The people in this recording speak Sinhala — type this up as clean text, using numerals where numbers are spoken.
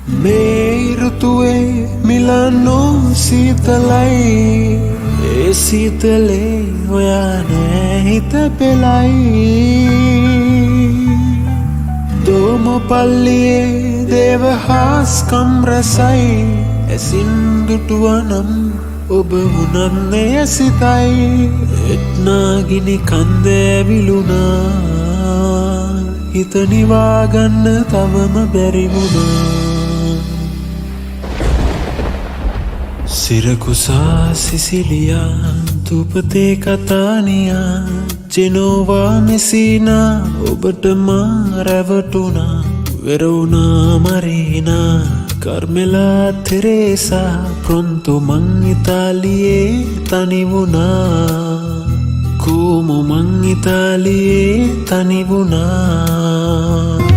මේ ඍතුවේ මිලන්නු සීතලයි ඒ සීතලේ ඔයා නෑ හිත පෙළයි දෝම පල්ලියේ දේවහාස්කම් රසයි ඇසින් දුටුවනම් ඔබ වුණන්නේ සිතයි එත්නාගිනි කන්ද ඇවිලුණා හිත නිවාගන්න තවම බැරි වුණා සිරකුසා සිසිලියා තුපතේ කතානියා ජෙනෝවා මෙසීනා ඔබට මා රැවටුණා වෙරුණා මරීනා කර්මෙලා තෙරේසා ප්‍රොන්තු මං ඉතාලියේ තනි වුණා කෝමු මං ඉතාලියේ තනි වුණා